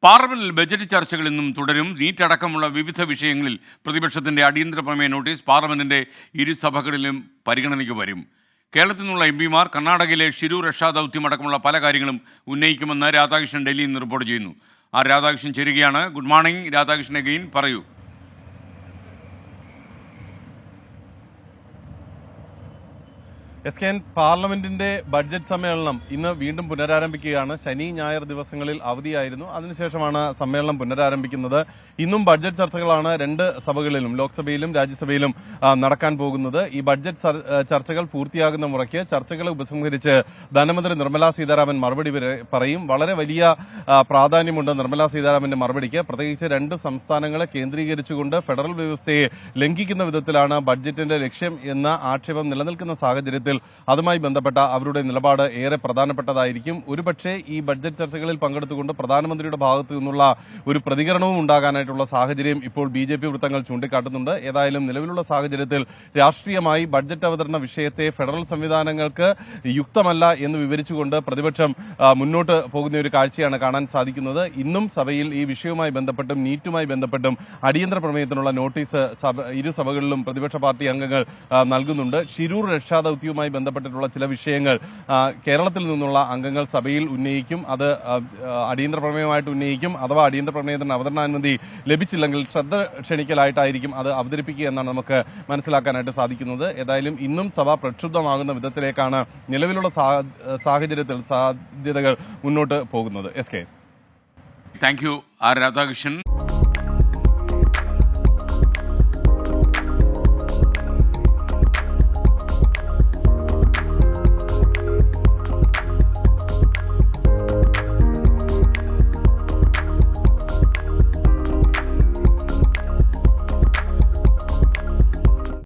പാർലമെന്റിൽ ബജറ്റ് ചർച്ചകൾ ഇന്നും തുടരും. നീറ്റ് അടക്കമുള്ള വിവിധ വിഷയങ്ങളിൽ പ്രതിപക്ഷത്തിന്റെ അടിയന്തര പ്രമേയ നോട്ടീസ് പാർലമെന്റിന്റെ ഇരുസഭകളിലും പരിഗണനയ്ക്ക് വരും. കേരളത്തിൽ നിന്നുള്ള എംപിമാർ കർണാടകയിലെ ഷിരൂർ രക്ഷാ ദൗത്യം അടക്കമുള്ള പല കാര്യങ്ങളും ഉന്നയിക്കുമെന്ന് രാധാകൃഷ്ണൻ ഡൽഹിയിൽ നിന്ന് റിപ്പോർട്ട് ചെയ്യുന്നു. രാധാകൃഷ്ണൻ ചേരുകയാണ്. ഗുഡ് മോർണിംഗ് രാധാകൃഷ്ണൻ, അഗെയിൻ പറയൂ. പാർലമെന്റിന്റെ ബഡ്ജറ്റ് സമ്മേളനം ഇന്ന് വീണ്ടും പുനരാരംഭിക്കുകയാണ്. ശനി ഞായർ ദിവസങ്ങളിൽ അവധിയായിരുന്നു. അതിനുശേഷമാണ് സമ്മേളനം പുനരാരംഭിക്കുന്നത്. ഇന്നും ബഡ്ജറ്റ് ചർച്ചകളാണ് രണ്ട് സഭകളിലും, ലോക്സഭയിലും രാജ്യസഭയിലും നടക്കാൻ പോകുന്നത്. ഈ ബഡ്ജറ്റ് ചർച്ചകൾ പൂർത്തിയാകുന്ന മുറയ്ക്ക് ചർച്ചകളെ ഉപസംഹരിച്ച് ധനമന്ത്രി നിർമ്മലാ സീതാരാമൻ മറുപടി പറയും. വളരെ വലിയ പ്രാധാന്യമുണ്ട് നിർമ്മലാ സീതാരാമന്റെ മറുപടിക്ക്. പ്രത്യേകിച്ച് രണ്ട് സംസ്ഥാനങ്ങളെ കേന്ദ്രീകരിച്ചുകൊണ്ട് ഫെഡറൽ വ്യവസ്ഥയെ ലംഘിക്കുന്ന വിധത്തിലാണ് ബഡ്ജറ്റിന്റെ ലക്ഷ്യം എന്ന ആക്ഷേപം നിലനിൽക്കുന്ന സാഹചര്യത്തിൽ അതുമായി ബന്ധപ്പെട്ട അവരുടെ നിലപാട് ഏറെ പ്രധാനപ്പെട്ടതായിരിക്കും. ഒരുപക്ഷെ ഈ ബഡ്ജറ്റ് ചർച്ചകളിൽ പങ്കെടുത്തുകൊണ്ട് പ്രധാനമന്ത്രിയുടെ ഭാഗത്തു നിന്നുള്ള ഒരു പ്രതികരണവും ഉണ്ടാകാനായിട്ടുള്ള സാഹചര്യം ഇപ്പോൾ BJP വൃത്തങ്ങൾ ചൂണ്ടിക്കാട്ടുന്നുണ്ട്. ഏതായാലും നിലവിലുള്ള സാഹചര്യത്തിൽ രാഷ്ട്രീയമായി ബഡ്ജറ്റ് അവതരണ വിഷയത്തെ ഫെഡറൽ സംവിധാനങ്ങൾക്ക് യുക്തമല്ല എന്ന് വിവരിച്ചുകൊണ്ട് പ്രതിപക്ഷം മുന്നോട്ട് പോകുന്ന ഒരു കാഴ്ചയാണ് കാണാൻ സാധിക്കുന്നത്. ഇന്നും സഭയിൽ ഈ വിഷയവുമായി ബന്ധപ്പെട്ടും നീറ്റുമായി ബന്ധപ്പെട്ടും അടിയന്തര പ്രമേയത്തിനുള്ള നോട്ടീസ് ഇരു സഭകളിലും പ്രതിപക്ഷ പാർട്ടി അംഗങ്ങൾ നൽകുന്നുണ്ട്. ഷിരൂർ രക്ഷാദൌത്യവുമായി ബന്ധപ്പെട്ടിട്ടുള്ള ചില വിഷയങ്ങൾ കേരളത്തിൽ നിന്നുള്ള അംഗങ്ങൾ സഭയിൽ ഉന്നയിക്കും. അത് അടിയന്തര പ്രമേയമായിട്ട് ഉന്നയിക്കും. അഥവാ അടിയന്തര പ്രമേയത്തിന് അവതരണാനുമതി ലഭിച്ചില്ലെങ്കിൽ ശ്രദ്ധ ക്ഷണിക്കലായിട്ടായിരിക്കും അത് അവതരിപ്പിക്കുക എന്നാണ് നമുക്ക് മനസ്സിലാക്കാനായിട്ട് സാധിക്കുന്നത്. ഏതായാലും ഇന്നും സഭ പ്രക്ഷുബ്ധമാകുന്ന വിധത്തിലേക്കാണ് നിലവിലുള്ള സാഹചര്യത്തിൽ സാധ്യതകൾ മുന്നോട്ട് പോകുന്നത്. Thank you Radhakrishnan.